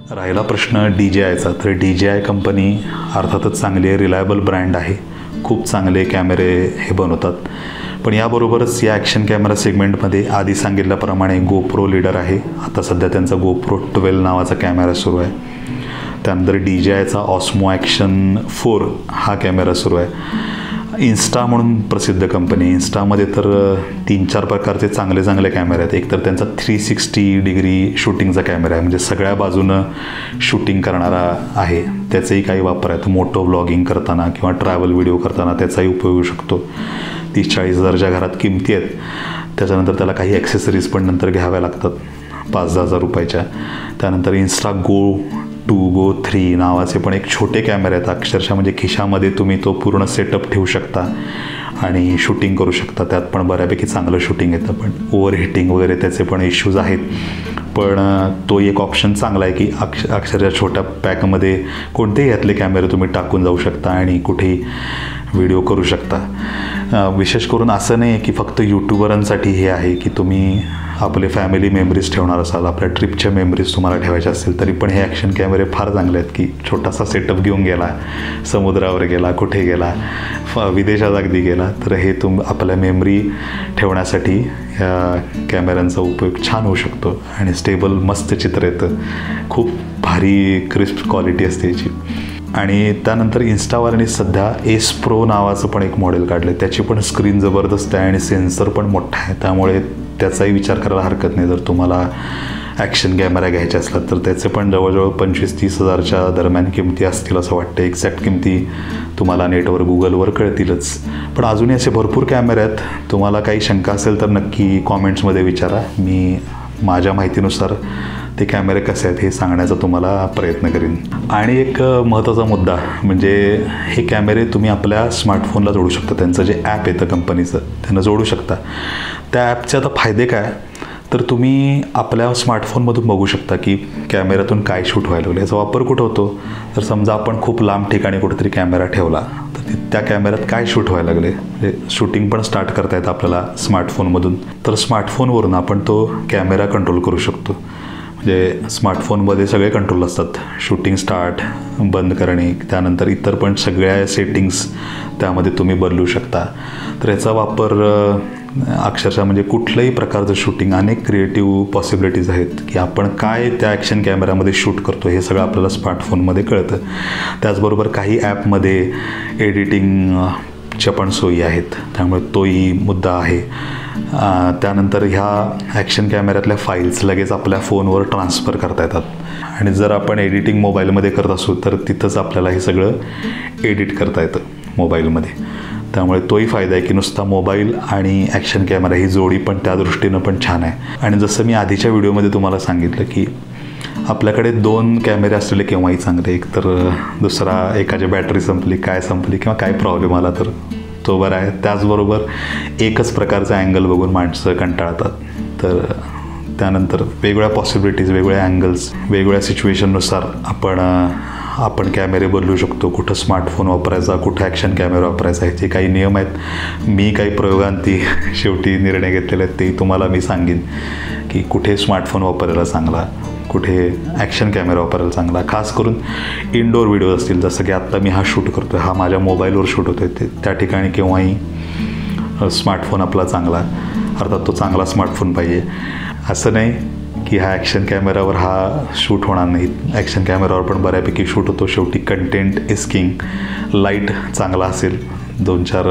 राहिला प्रश्न DJIचा, तर DJI कंपनी अर्थातच चांगली आहे, रिलायबल ब्रँड आहे, खूप चांगले कॅमेरे हे बनवतात. पण याबरोबरच या ॲक्शन कॅमेरा सेगमेंटमध्ये आधी सांगितल्याप्रमाणे GoPro लीडर आहे. आता सध्या त्यांचा GoPro 12 नावाचा कॅमेरा सुरू आहे. त्यानंतर DJIचा Osmo Action 4 हा कॅमेरा सुरू आहे. इन्स्टा म्हणून प्रसिद्ध कंपनी, इन्स्टामध्ये तर 3-4 प्रकारचे चांगले चांगले कॅमेरे आहेत. एक तर त्यांचा 360 डिग्री शूटिंगचा कॅमेरा आहे, म्हणजे सगळ्या बाजूनं शूटिंग करणारा आहे. त्याचेही काही वापर आहेत. मोटो व्लॉगिंग करताना किंवा ट्रॅव्हल व्हिडिओ करताना त्याचाही उपयोग होऊ शकतो. 30-40 हजारच्या घरात किमती आहेत. त्याच्यानंतर त्याला काही ॲक्सेसरीज पण नंतर घ्याव्या लागतात 5-10 हजार रुपयाच्या. त्यानंतर इन्स्टा Go 2, Go 3 नावाचे पण एक छोटे कॅमेरे आहेत. अक्षरशः म्हणजे खिशामध्ये तुम्ही तो पूर्ण सेटअप ठेवू शकता आणि शूटिंग करू शकता. त्यात पण बऱ्यापैकी चांगलं शूटिंग येतं, पण ओव्हर हिटिंग वगैरे त्याचे पण इश्यूज आहेत. पण तो एक ऑप्शन चांगला आहे की अक्षरशः छोट्या पॅकमध्ये कोणतेही यातले कॅमेरे तुम्ही टाकून जाऊ शकता आणि कुठेही व्हिडिओ करू शकता. विशेष करून असं नाही आहे की फक्त यूट्यूबरांसाठी हे आहे की तुम्ही आपले फॅमिली मेमरीज ठेवणार असाल, आपल्या ट्रिपच्या मेमरीज तुम्हाला ठेवायच्या असतील, तरी पण हे ॲक्शन कॅमेरे फार चांगले आहेत की छोटासा सेटअप घेऊन गेला, समुद्रावर गेला, कुठे गेला, विदेशात अगदी गेला, तर हे आपल्या मेमरी ठेवण्यासाठी ह्या कॅमेऱ्यांचा उपयोग छान होऊ शकतो. आणि स्टेबल मस्त चित्र येतं, खूप भारी क्रिस्प क्वालिटी असते याची. आणि त्यानंतर इन्स्टावाल्यांनी सध्या S Pro नावाचं पण एक मॉडेल काढलं. त्याची पण स्क्रीन जबरदस्त आहे आणि सेन्सर पण मोठा आहे, त्यामुळे त्याचाही विचार करायला हरकत नाही. जर तुम्हाला ॲक्शन कॅमेरा घ्यायचे असला तर त्याचे पण जवळजवळ 25-30 हजारच्या दरम्यान किमती असतील असं वाटतं. एक्झॅक्ट किमती तुम्हाला नेटवर गुगलवर कळतीलच. पण अजूनही असे भरपूर कॅमेरे आहेत. तुम्हाला काही शंका असेल तर नक्की कॉमेंट्समध्ये विचारा. मी माझ्या माहितीनुसार ते कॅमेरे कसे आहेत हे सांगण्याचा तुम्हाला प्रयत्न करीन. आणि एक महत्त्वाचा मुद्दा म्हणजे हे कॅमेरे तुम्ही आपल्या स्मार्टफोनला जोडू शकता. त्यांचं जे ॲप येतं कंपनीचं त्यांना जोडू शकता. त्या ॲपचे आता फायदे काय, तर तुम्ही आपल्या स्मार्टफोनमधून बघू शकता की कॅमेऱ्यातून काय शूट व्हायला लागलं. याचा वापर कुठं होतो, तर समजा आपण खूप लांब ठिकाणी कुठेतरी कॅमेरा ठेवला तर त्या कॅमेऱ्यात काय शूट व्हायला लागले, म्हणजे शूटिंग पण स्टार्ट करता येतं आपल्याला स्मार्टफोनमधून. तर स्मार्टफोनवरून आपण तो कॅमेरा कंट्रोल करू शकतो. म्हणजे स्मार्टफोनमध्ये सगळे कंट्रोल असतात, शूटिंग स्टार्ट, बंद करणे, त्यानंतर इतर पण सगळ्या सेटिंग्स त्यामध्ये तुम्ही बदलू शकता. तर याचा वापर अक्षरशः म्हणजे कुठल्याही प्रकारचं शूटिंग, अनेक क्रिएटिव्ह पॉसिबिलिटीज आहेत की आपण काय त्या ॲक्शन कॅमेऱ्यामध्ये शूट करतो हे सगळं आपल्याला स्मार्टफोनमध्ये कळतं. त्याचबरोबर काही ॲपमध्ये एडिटिंगच्या पण सोयी आहेत, त्यामुळे तोही मुद्दा आहे. त्यानंतर ह्या ॲक्शन कॅमेऱ्यातल्या फाईल्स लगेच आपल्या फोनवर ट्रान्सफर करता येतात. आणि जर आपण एडिटिंग मोबाईलमध्ये करत असू तर तिथंच आपल्याला हे सगळं एडिट करता येतं मोबाईलमध्ये. त्यामुळे तोही फायदा आहे की नुसता मोबाईल आणि ॲक्शन कॅमेरा ही जोडी पण त्या दृष्टीनं पण छान आहे. आणि जसं मी आधीच्या व्हिडिओमध्ये तुम्हाला सांगितलं की आपल्याकडे 2 कॅमेरे असलेले केव्हाही चांगले. एक तर दुसरा एकाची बॅटरी संपली, काय संपली किंवा काय प्रॉब्लेम आला तर तो बरा आहे. त्याचबरोबर एकच प्रकारचा अँगल बघून माणसं कंटाळतात. तर त्यानंतर वेगवेगळ्या पॉसिबिलिटीज, वेगवेगळ्या अँगल्स, वेगवेगळ्या सिच्युएशननुसार आपण कॅमेरे बदलू शकतो. कुठं स्मार्टफोन वापरायचा, कुठं ॲक्शन कॅमेरा वापरायचा, ह्याचे काही नियम आहेत. मी काही प्रयोगांती शेवटी निर्णय घेतलेले आहेत ते तुम्हाला मी सांगेन की कुठे स्मार्टफोन वापरायला चांगला, कुठे ॲक्शन कॅमेरा वापरायला चांगला. खास करून इनडोअर व्हिडिओ असतील, जसं की आत्ता मी हा शूट करतो आहे, हा माझ्या मोबाईलवर शूट होतो आहे, त्या ठिकाणी केव्हाही स्मार्टफोन आपला चांगला, अर्थात तो चांगला स्मार्टफोन पाहिजे. असं नाही की हा ॲक्शन कॅमेरावर हा शूट होणार नाही. ॲक्शन कॅमेरावर पण बऱ्यापैकी शूट होतो. शेवटी कंटेंट इज किंग. लाईट चांगला असेल, 2-4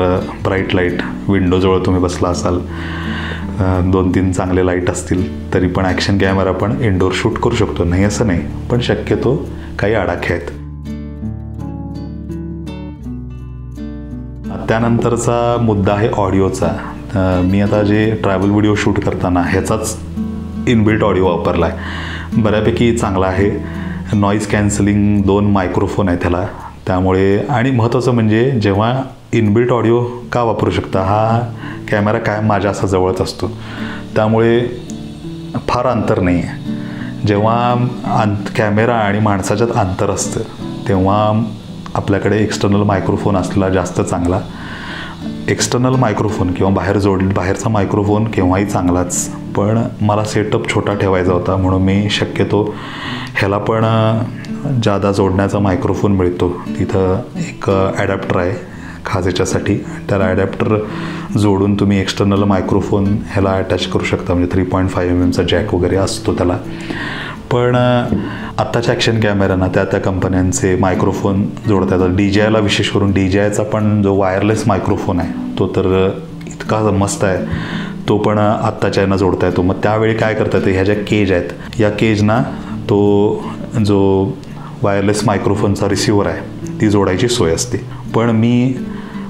ब्राईट लाईट, विंडोजवळ तुम्ही बसला असाल, 2-3 चांगले लाईट असतील तरी पण ॲक्शन कॅमेरा पण इनडोअर शूट करू शकतो. नाही असं नाही, पण शक्यतो काही आडाखे आहेत. त्यानंतरचा मुद्दा आहे ऑडिओचा. मी आता जे ट्रॅव्हल व्हिडिओ शूट करताना ह्याचाच इनबिल्ट ऑडिओ वापरला आहे. बऱ्यापैकी चांगला आहे. नॉईज कॅन्सलिंग 2 मायक्रोफोन आहे त्याला. त्यामुळे आणि महत्त्वाचं म्हणजे जेव्हा इनबिल्ट ऑडिओ का वापरू शकता, हा कॅमेरा कायम माझ्या असा जवळच असतो, त्यामुळे फार अंतर नाही आहे. जेव्हा कॅमेरा आणि माणसाच्यात अंतर असतं तेव्हा आपल्याकडे एक्सटर्नल मायक्रोफोन असलेला जास्त चांगला. एक्सटर्नल मायक्रोफोन किंवा बाहेरचा मायक्रोफोन केव्हाही चांगलाच, पण मला सेटअप छोटा ठेवायचा होता म्हणून मी शक्यतो ह्याला पण जादा जोडण्याचा मायक्रोफोन मिळतो. तिथं एक ॲडॅप्टर आहे खास याच्यासाठी. त्याला ॲडॅप्टर जोडून तुम्ही एक्सटर्नल मायक्रोफोन ह्याला अटॅच करू शकता. म्हणजे 3.5 mm जॅक वगैरे असतो त्याला. पण आत्ताच्या ॲक्शन कॅमेऱ्यांना त्या कंपन्यांचे मायक्रोफोन जोडता येतात. DJIला विशेष करून DJIचा पण जो वायरलेस मायक्रोफोन आहे तो तर इतका मस्त आहे. तो पण आत्ताच्या यांना जोडता येतो. मग त्यावेळी काय करता येतं, ह्या ज्या केज आहेत या केजना तो जो वायरलेस मायक्रोफोनचा रिसिव्हर आहे ती जोडायची सोय असते. पण मी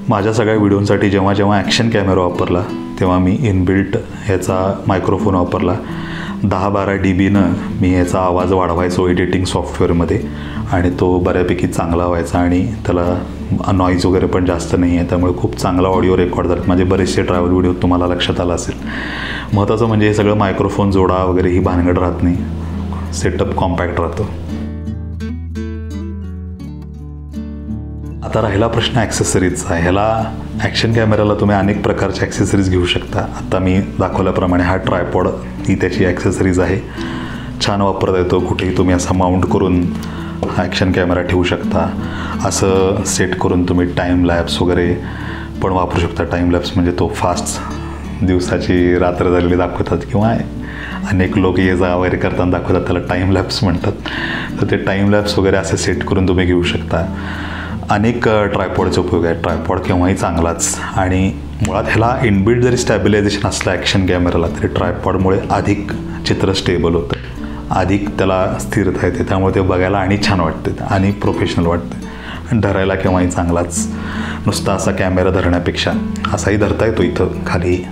माझ्या सगळ्या व्हिडिओसाठी जेव्हा ॲक्शन कॅमेरा वापरला तेव्हा मी इनबिल्ट ह्याचा मायक्रोफोन वापरला. 10-12 dBनं मी ह्याचा आवाज वाढवायचो एडिटिंग सॉफ्टवेअरमध्ये आणि तो बऱ्यापैकी चांगला व्हायचा आणि त्याला नॉईज वगैरे पण जास्त नाही आहे. त्यामुळे खूप चांगला ऑडिओ रेकॉर्ड झाला. माझे बरेचसे ट्रॅव्हल व्हिडिओ तुम्हाला लक्षात आला असेल. महत्त्वाचं म्हणजे हे सगळं मायक्रोफोन जोडा वगैरे ही भानगड राहत नाही. सेटअप कॉम्पॅक्ट राहतो. आता राहिला प्रश्न ॲक्सेसरीजचा. ह्याला ॲक्शन कॅमेराला तुम्ही अनेक प्रकारचे ॲक्सेसरीज घेऊ शकता. आता मी दाखवल्याप्रमाणे हा ट्रायपॉड ही त्याची ॲक्सेसरीज आहे. छान वापरता येतो. कुठेही तुम्ही असा माउंट करून ॲक्शन कॅमेरा ठेवू शकता. असं सेट करून तुम्ही टाईम लॅप्स वगैरे पण वापरू शकता. टाईम लॅप्स म्हणजे तो फास्ट दिवसाची रात्र झालेली दाखवतात किंवा अनेक लोक ये जा वगैरे करताना दाखवतात, त्याला टाईम लॅप्स म्हणतात. तर ते टाईम लॅप्स वगैरे असे सेट करून तुम्ही घेऊ शकता. अनेक ट्रायपॉडचे उपयोग आहेत. ट्रायपॉड केव्हाही चांगलाच. आणि मुळात ह्याला इनबिल्ट जरी स्टॅबिलायझेशन असलं ॲक्शन कॅमेराला तरी ट्रायपॉडमुळे अधिक चित्र स्टेबल होतं, अधिक त्याला स्थिरता येते. त्यामुळे ते बघायला आणि छान वाटते आणि प्रोफेशनल वाटते. आणि धरायला केव्हाही चांगलाच. नुसता असा कॅमेरा धरण्यापेक्षा असाही धरता येतो इथं खाली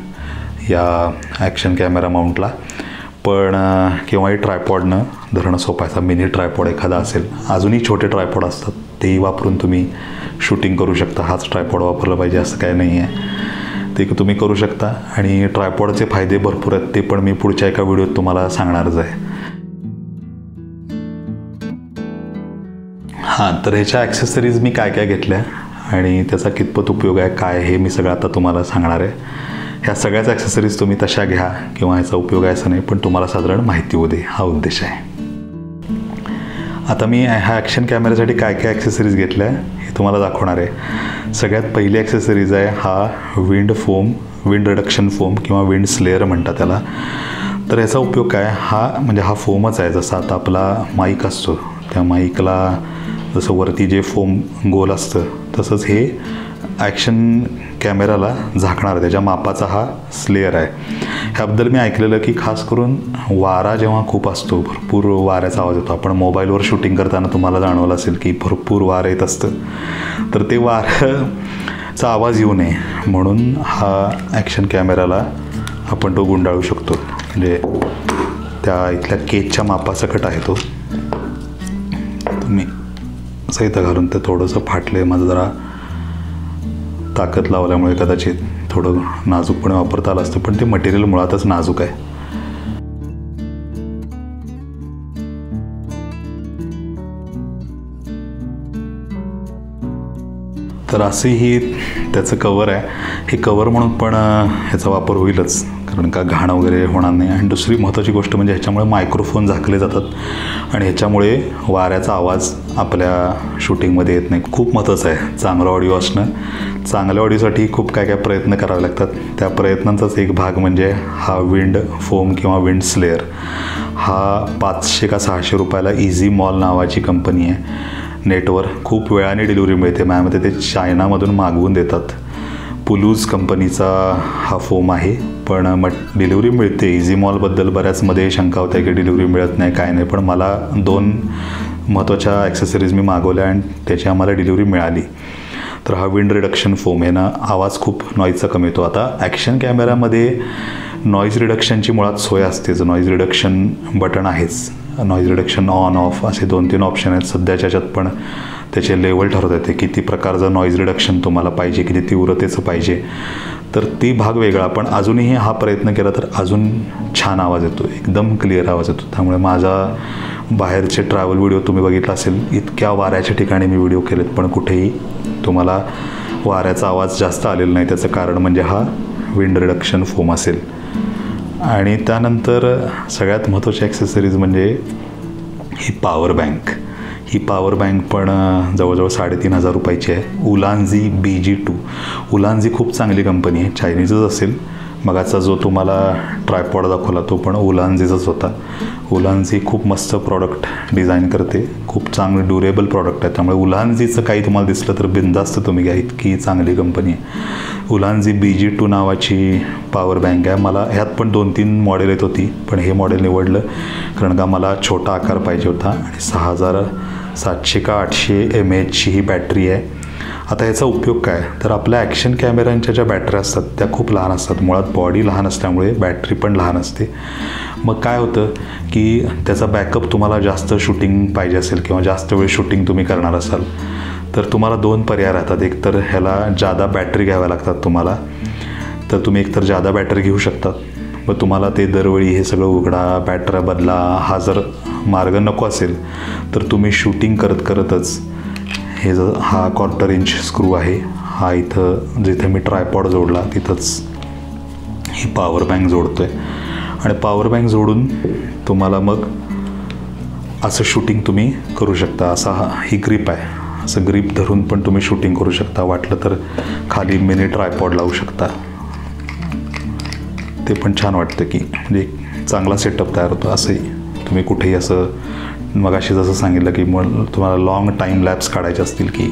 या ॲक्शन कॅमेरा माउंटला. पण केव्हाही ट्रायपॉडनं धरणं सोपायचा. मिनी ट्रायपॉड एखादा असेल, अजूनही छोटे ट्रायपॉड असतात, तेही वापरून तुम्ही शूटिंग करू शकता. हाच ट्रायपॉड वापरला पाहिजे असं काय नाही आहे, ते तुम्ही करू शकता. आणि ट्रायपॉडचे फायदे भरपूर आहेत, ते पण मी पुढच्या एका व्हिडिओत तुम्हाला सांगणारच आहे. हां, तर ह्याच्या ॲक्सेसरीज मी काय काय घेतल्या आणि त्याचा कितपत उपयोग आहे काय हे मी सगळं आता तुम्हाला सांगणार आहे. ह्या सगळ्याच ॲक्सेसरीज तुम्ही तशा घ्या किंवा ह्याचा उपयोग आहे असं नाही, पण तुम्हाला साधारण माहिती होऊ दे, हा उद्देश आहे. आता मी ह्या ॲक्शन कॅमेऱ्यासाठी काय काय ॲक्सेसरीज घेतल्या हे तुम्हाला दाखवणार आहे. सगळ्यात पहिली ॲक्सेसरीज आहे हा विंड रिडक्शन फोम किंवा विंड स्लेअर म्हणतात त्याला. तर ह्याचा उपयोग काय, हा फोमच आहे. जसा आता आपला माईक असतो, त्या माईकला जसं वरती जे फोम गोल असतं तसंच हे ॲक्शन कॅमेराला झाकणार, त्याच्या मापाचा हा स्लेअर आहे. ह्याबद्दल मी ऐकलेलं की खास करून वारा जेव्हा खूप असतो, भरपूर वाऱ्याचा आवाज येतो. आपण मोबाईलवर शूटिंग करताना तुम्हाला जाणवलं असेल की भरपूर वारं येत असतं. तर ते वाऱ्याचा आवाज येऊ नये म्हणून हा ॲक्शन कॅमेराला आपण तो गुंडाळू शकतो. म्हणजे त्या इथल्या केजच्या मापासकट आहे तो. तुम्ही असं इथं घालून ते थोडंसं फाटले, माझं जरा ताकद लावल्यामुळे कदाचित थोडं नाजूकपणे वापरता आलं असतं, पण ते मटेरियल मुळातच नाजूक आहे. तर असे ही त्याचं कवर आहे. हे कवर म्हणून पण ह्याचा वापर होईलच, कारण का घाण वगैरे होणार नाही. आणि दुसरी महत्त्वाची गोष्ट म्हणजे ह्याच्यामुळे मायक्रोफोन झाकले जातात आणि ह्याच्यामुळे वाऱ्याचा आवाज आपल्या शूटिंगमध्ये येत नाही. खूप महत्त्वाचं आहे चांगला ऑडिओ असणं. चांगल्या ऑडिओसाठी खूप काय काय प्रयत्न करावे लागतात. त्या प्रयत्नांचाच एक भाग म्हणजे हा विंड फोम किंवा विंड स्लेअर. हा 500 का 600 रुपयाला इझी मॉल नावाची कंपनी आहे. नेटवर खूप वेळाने डिलिव्हरी मिळते. माझ्यामध्ये ते चायनामधून मागवून देतात. पुलूज कंपनीचा हा फोम आहे, पण डिलिव्हरी मिळते. इझी मॉलबद्दल बऱ्याचमध्ये शंका होत्या की डिलिव्हरी मिळत नाही काय नाही, पण मला 2 महत्त्वाच्या ॲक्सेसरीज मी मागवल्या आणि त्याची आम्हाला डिलिव्हरी मिळाली. तर हा विंड रिडक्शन फोम आहे ना, आवाज खूप नॉईजचा कमी येतो. आता ॲक्शन कॅमेऱ्यामध्ये नॉईज रिडक्शनची मुळात सोय असतेच. नॉईज रिडक्शन बटन आहेच. नॉईज रिडक्शन ऑन ऑफ असे 2-3 ऑप्शन आहेत सध्याच्या ह्याच्यात. पण त्याचे लेवल ठरवता येते किती प्रकारचं नॉईज रिडक्शन तुम्हाला पाहिजे, किती तीव्रतेचं पाहिजे. तर ती भाग वेगळा. पण अजूनही हा प्रयत्न केला तर अजून छान आवाज येतो, एकदम क्लिअर आवाज येतो. त्यामुळे माझा बाहेरचे ट्रॅव्हल व्हिडिओ तुम्ही बघितला असेल, इतक्या वाऱ्याच्या ठिकाणी मी व्हिडिओ केलेत पण कुठेही तुम्हाला वाऱ्याचा आवाज जास्त आलेला नाही. त्याचं कारण म्हणजे हा विंड रिडक्शन फोम असेल. आणि त्यानंतर सगळ्यात महत्त्वाची ॲक्सेसरीज म्हणजे ही पॉवर बँक पण जवळजवळ 3,500 रुपयाची आहे. उलांझी BG2. उलांझी खूप चांगली कंपनी आहे, चायनीजच असेल. मगाचा जो तुम्हाला ट्रायपॉड दाखवला तो पण उलांझीचाच होता. उलांझी खूप मस्त प्रॉडक्ट डिझाईन करते, खूप चांगलं ड्युरेबल प्रॉडक्ट आहे. त्यामुळे उलांझीचं काही तुम्हाला दिसलं तर बिनधास्त तुम्ही घ्या, इतकी चांगली कंपनी आहे. उलांझी BG2 नावाची पॉवर बँक आहे. मला ह्यात पण 2-3 मॉडेल येत होती, पण हे मॉडेल निवडलं कारण का मला छोटा आकार पाहिजे होता. आणि 6,700 का 800 mAhची ही बॅटरी आहे. आता याचा उपयोग काय, तर आपल्या ॲक्शन कॅमेऱ्यांच्या ज्या बॅटऱ्या असतात त्या खूप लहान असतात. मुळात बॉडी लहान असल्यामुळे बॅटरी पण लहान असते. मग काय होतं की त्याचा बॅकअप तुम्हाला जास्त शूटिंग पाहिजे असेल किंवा जास्त वेळ शूटिंग तुम्ही करणार असाल तर तुम्हाला 2 पर्याय राहतात. एक तर ह्याला जादा बॅटरी घ्याव्या लागतात तुम्हाला, तर तुम्ही एकतर जादा बॅटरी घेऊ शकतात. मग तुम्हाला ते दरवेळी हे सगळं उघडा, बॅटऱ्या बदला, हा जर मार्ग नको असेल तर तुम्ही शूटिंग करतच हे हा 1/4 इंच स्क्रू आहे, हा इथं जिथे मी ट्रायपॉड जोडला तिथंच ही पॉवर बँक जोडतो आहे. आणि पॉवर बँक जोडून तुम्हाला मग असं शूटिंग तुम्ही करू शकता. असा ही ग्रीप आहे, असं ग्रीप धरून पण तुम्ही शूटिंग करू शकता. वाटलं तर खाली मिनी ट्रायपॉड लावू शकता, ते पण छान वाटतं की म्हणजे चांगला सेटअप तयार होतो. असंही तुम्ही कुठेही असं मगाशी जसं सांगितलं की मग तुम्हाला लॉंग टाईम लॅप्स काढायचे असतील की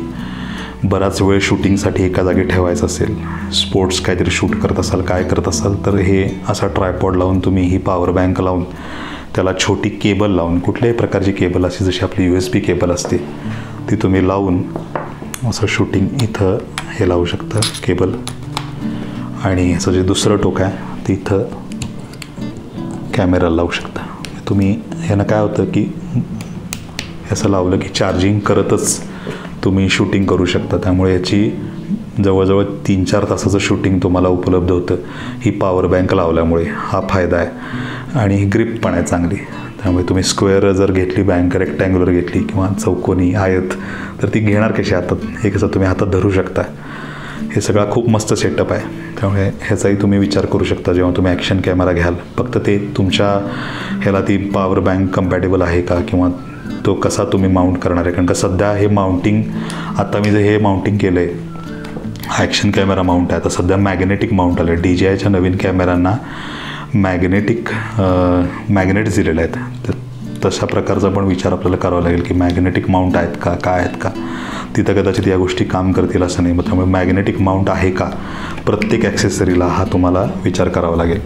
बराच वेळ शूटिंगसाठी एका जागी ठेवायचं असेल, स्पोर्ट्स काहीतरी शूट करत असाल, काय करत असाल, तर हे असा ट्रायपॉड लावून तुम्ही ही पॉवर बँक लावून त्याला छोटी केबल लावून, कुठल्याही प्रकारची केबल अशी जशी आपली USB केबल असते ती तुम्ही लावून असं शूटिंग इथं हे लावू शकता केबल. आणि ह्याचं जे दुसरं टोक आहे ते इथं कॅमेरा लावू शकता. तुम्ही ह्यानं काय होतं की असं लावलं की चार्जिंग करतच तुम्ही शूटिंग करू शकता. त्यामुळे याची जवळजवळ 3-4 तासाचं शूटिंग तुम्हाला उपलब्ध होतं ही पॉवर बँक लावल्यामुळे. हा फायदा आहे. आणि ही ग्रिप पण आहे चांगली. त्यामुळे तुम्ही स्क्वेअर जर घेतली बँक, रेक्टँग्युलर घेतली किंवा चौकोनी, आयत, तर ती घेणार कशी हातात, हे कसं तुम्ही हातात धरू शकता. हे सगळा खूप मस्त सेटअप आहे. त्यामुळे ह्याचाही तुम्ही विचार करू शकता जेव्हा तुम्ही ॲक्शन कॅमेरा घ्याल. फक्त ते तुमच्या ह्याला ती पॉवर बँक कम्पॅटेबल आहे का किंवा तो कसा तुम्ही माउंट करणार आहे. कारण का सध्या हे माउंटिंग, आता मी जे हे माउंटिंग केलं आहे हा ॲक्शन कॅमेरा माउंट आहे. आता सध्या मॅग्नेटिक माउंट आलं आहे. DJIच्या नवीन कॅमेऱ्यांना मॅग्नेट्स दिलेले आहेत. तर तशा प्रकारचा पण विचार आपल्याला करावा लागेल की मॅग्नेटिक माउंट आहेत का, काय आहेत का. तिथं कदाचित या गोष्टी काम करतील असं नाही. मग त्यामुळे मॅग्नेटिक माउंट आहे का प्रत्येक ॲक्सेसरीला, हा तुम्हाला विचार करावा लागेल.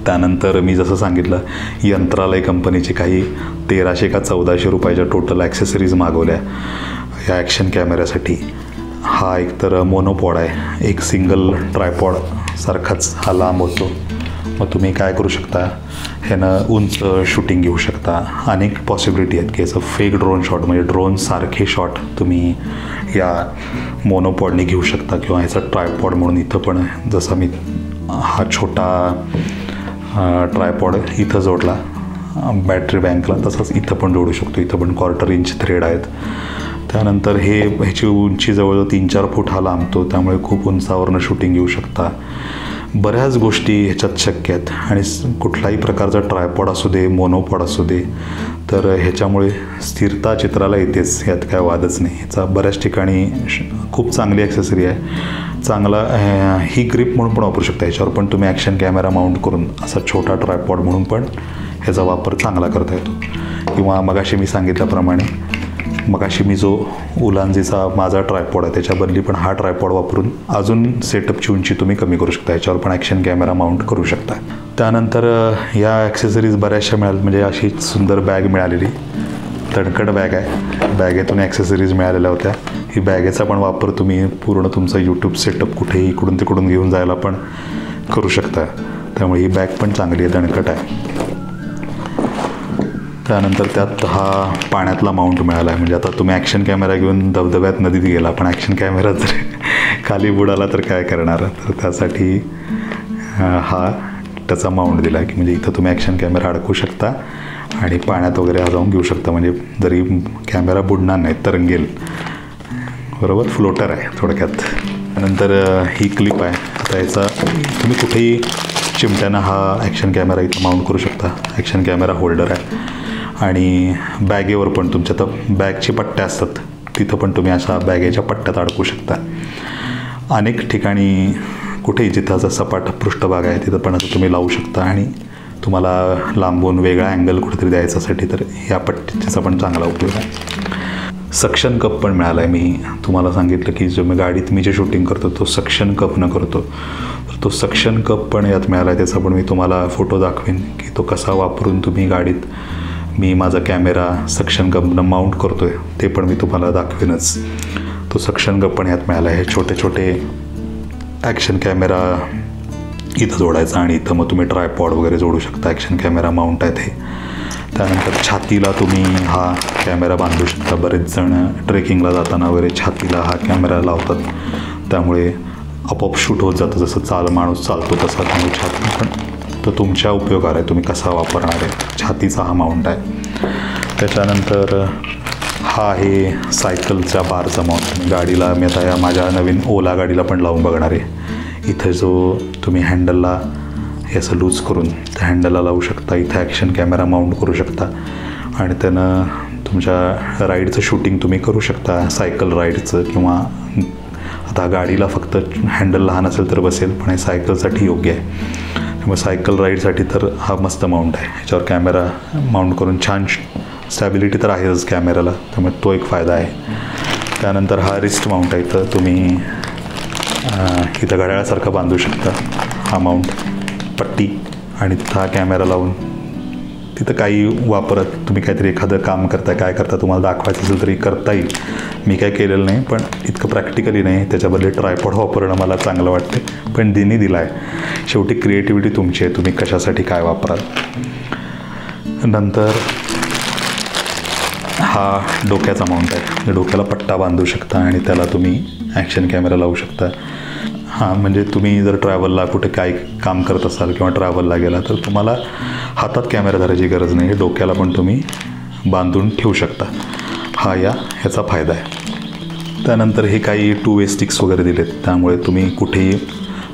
त्यानंतर मी जसं सांगितलं यंत्रालय कंपनीचे काही 1300 का 1400 रुपयाच्या टोटल ॲक्सेसरीज मागवल्या या ॲक्शन कॅमेऱ्यासाठी. हा एकतर मोनोपॉड आहे, एक सिंगल ट्रायपॉड सारखाच हा लांब होतो. मग तुम्ही काय करू शकता, ह्यानं उंच शूटिंग घेऊ शकता. अनेक पॉसिबिलिटी आहेत की याचं फेक ड्रोन शॉट म्हणजे ड्रोनसारखे शॉट तुम्ही या मोनोपॉडने घेऊ शकता. किंवा ह्याचा ट्रायपॉड म्हणून इथं पण जसा मी हा छोटा ट्रायपॉड इथं जोडला बॅटरी बँकला, तसंच इथं पण जोडू शकतो. इथं पण 1/4 इंच थ्रेड आहेत. त्यानंतर ह्याची उंची जवळजवळ 3-4 फूट हा लांबतो. त्यामुळे खूप उंचावरनं शूटिंग घेऊ शकता. बऱ्याच गोष्टी ह्याच्यात शक्य आहेत. आणि कुठलाही प्रकारचा ट्रायपॉड असू दे, मोनोपॉड असू दे, तर ह्याच्यामुळे स्थिरता चित्राला येतेच, ह्यात काय वादच नाही. ह्याचा बऱ्याच ठिकाणी खूप चांगली ॲक्सेसरी आहे. चांगला ही ग्रिप म्हणून पण वापरू शकता. ह्याच्यावर पण तुम्ही ॲक्शन कॅमेरा माउंट करून असा छोटा ट्रायपॉड म्हणून पण ह्याचा वापर चांगला करता येतो. किंवा मगाशी मी सांगितल्याप्रमाणे मगाशी मी जो उलांझीचा माझा ट्रायपॉड आहे त्याच्या बदली पण हा ट्रायपॉड वापरून अजून सेटअपची उंची तुम्ही कमी करू शकता. याच्यावर पण ॲक्शन कॅमेरा माउंट करू शकता. त्यानंतर या ॲक्सेसरीज बऱ्याचशा मिळाल्या. म्हणजे अशी सुंदर बॅग मिळालेली, तडकड बॅग आहे. बॅगेतून ॲक्सेसरीज मिळालेल्या होत्या. ही बॅगेचा पण वापर तुम्ही पूर्ण तुमचा यूट्यूब सेटअप कुठेही इकडून तिकडून घेऊन जायला पण करू शकता. त्यामुळे ही बॅग पण चांगली आहे, दणकट आहे. त्यानंतर त्यात हा पाण्यातला माउंट मिळाला आहे. म्हणजे आता तुम्ही ॲक्शन कॅमेरा घेऊन धबधब्यात नदीत गेला, पण ॲक्शन कॅमेरा जर खाली बुडाला तर काय करणार. तर त्यासाठी हा त्याचा माउंट दिला की म्हणजे इथं तुम्ही ॲक्शन कॅमेरा अडकू शकता आणि पाण्यात वगैरे जाऊन घेऊ शकता. म्हणजे जरी कॅमेरा बुडणार नाही, तरंगेल. बरोबर, फ्लोटर आहे थोडक्यात. त्यानंतर ही क्लिप आहे. आता याचा तुम्ही कुठेही चिमट्यानं हा ॲक्शन कॅमेरा इथं माउंट करू शकता. ॲक्शन कॅमेरा होल्डर आहे. आणि बॅगेवर पण तुमच्या तर बॅगची पट्ट्या असतात, तिथं पण तुम्ही अशा बॅगेच्या पट्ट्यात अडकू शकता. अनेक ठिकाणी कुठेही जिथं असं सपाट पृष्ठभाग आहे तिथं पण असं तुम्ही लावू शकता. आणि तुम्हाला लांबून वेगळा अँगल कुठेतरी द्यायच्यासाठी तर या पट्टीचा पण चांगला उपयोग आहे. सक्शन कप पण मिळाला आहे. मी तुम्हाला सांगितलं की जो मी गाडीत मी जे शूटिंग करतो तो सक्शन कपनं करतो, तर तो सक्शन कप पण यात मिळाला आहे. त्याचा पण मी तुम्हाला फोटो दाखवेन की तो कसा वापरून तुम्ही गाडीत मी माझा कॅमेरा सक्शन कपनं माउंट करतो आहे, ते पण मी तुम्हाला दाखवेनच. तो सक्शन कप पण यात मिळाला आहे. छोटे छोटे ॲक्शन कॅमेरा इथं जोडायचा आणि इथं मग तुम्ही ट्रायपॉड वगैरे जोडू शकता. ॲक्शन कॅमेरा माउंट आहे ते. त्यानंतर छातीला तुम्ही हा कॅमेरा बांधू शकता. बरेच जण ट्रेकिंगला जाताना वगैरे छातीला हा कॅमेरा लावतात, त्यामुळे आपोआप शूट होत जातं. जसं माणूस चालतो तसा त्यामुळे छाती पण तो तुमच्या उपयोगावर आहे, तुम्ही कसा वापरणार आहे. छातीचा हा माउंट आहे. त्याच्यानंतर हा आहे सायकलच्या बारचा माउंट. गाडीला मी आता या माझ्या नवीन ओला गाडीला पण लावून बघणार आहे. इथं जो तुम्ही हँडलला हे असं लूज करून त्या हँडलला लावू शकता. इथं ॲक्शन कॅमेरा माउंट करू शकता आणि त्यानं तुमच्या राईडचं शूटिंग तुम्ही करू शकता, सायकल राईडचं. किंवा आता गाडीला फक्त हँडल लहान असेल तर बसेल, पण हे सायकलसाठी योग्य आहे. त्यामुळे सायकल राईडसाठी तर हा मस्त माउंट आहे. ह्याच्यावर कॅमेरा माउंट करून छान स्टॅबिलिटी तर आहेच कॅमेराला, त्यामुळे तो एक फायदा आहे. त्यानंतर हा रिस्ट माउंट आहे. तर तुम्ही इथं घड्याळासारखं बांधू शकता हा माउंट पट्टी, आणि तिथं हा कॅमेरा लावून तिथं काही वापरत तुम्ही काहीतरी एखादं काम करता, काय करता तुम्हाला दाखवायचं असेल तरी करता येईल. मी काय केलेलं नाही, पण इतकं प्रॅक्टिकली नाही. त्याच्याबद्दल ट्रायपॉड वापरणं मला चांगलं वाटते, पण दिनी दिला आहे. शेवटी क्रिएटिव्हिटी तुमची आहे, तुम्ही कशासाठी काय वापराल. नंतर हा डोक्याचा माउंट आहे. डोक्याला पट्टा बांधू शकता आणि त्याला तुम्ही ॲक्शन कॅमेरा लावू शकता. हां, म्हणजे तुम्ही जर ट्रॅव्हलला कुठे काय काम करत असाल किंवा ट्रॅव्हलला गेला तर तुम्हाला हातात कॅमेरा धरायची गरज नाही, डोक्याला पण तुम्ही बांधून ठेवू शकता. हा ह्याचा फायदा आहे. त्यानंतर हे काही 2 वे स्टिक्स वगैरे दिलेत, त्यामुळे तुम्ही कुठेही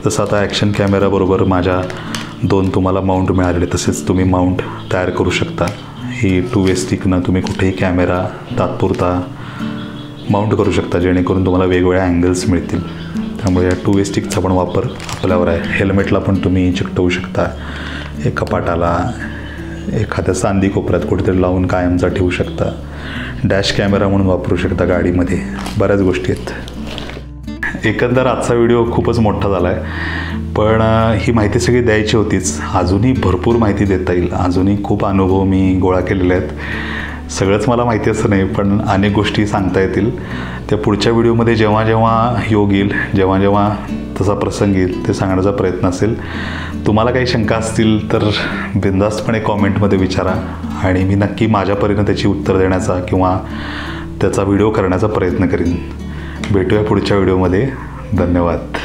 जसं आता ॲक्शन कॅमेराबरोबर माझ्या 2 तुम्हाला माउंट मिळालेले, तसेच तुम्ही माउंट तयार करू शकता. ही 2 वे स्टिकनं तुम्ही कुठेही कॅमेरा तात्पुरता माउंट करू शकता, जेणेकरून तुम्हाला वेगवेगळ्या अँगल्स मिळतील. त्यामुळे या 2 वे स्टिकचा पण वापर आपल्यावर आहे. हेल्मेटला पण तुम्ही चिकटवू शकता, कपाटाला एखाद्या सांदी कोपऱ्यात कुठेतरी लावून कायमचा ठेवू शकता. डॅश कॅमेरा म्हणून वापरू शकता गाडीमध्ये. बऱ्याच गोष्टी आहेत. एकंदर आजचा व्हिडिओ खूपच मोठा झाला आहे, पण ही माहिती सगळी द्यायची होतीच. अजूनही भरपूर माहिती देता येईल. अजूनही खूप अनुभव मी गोळा केलेले आहेत. सगळंच मला माहिती असं नाही, पण अनेक गोष्टी सांगता येतील. त्या पुढच्या व्हिडिओमध्ये जेव्हा जेव्हा योग येईल, जेव्हा जेव्हा तसा प्रसंग येईल, ते सांगण्याचा प्रयत्न असेल. तुम्हाला काही शंका असतील तर बिनधास्तपणे कॉमेंटमध्ये विचारा आणि मी नक्की माझ्या परीने त्याची उत्तर देण्याचा किंवा त्याचा व्हिडिओ करण्याचा प्रयत्न करीन. भेटूया पुढच्या व्हिडिओमध्ये. धन्यवाद.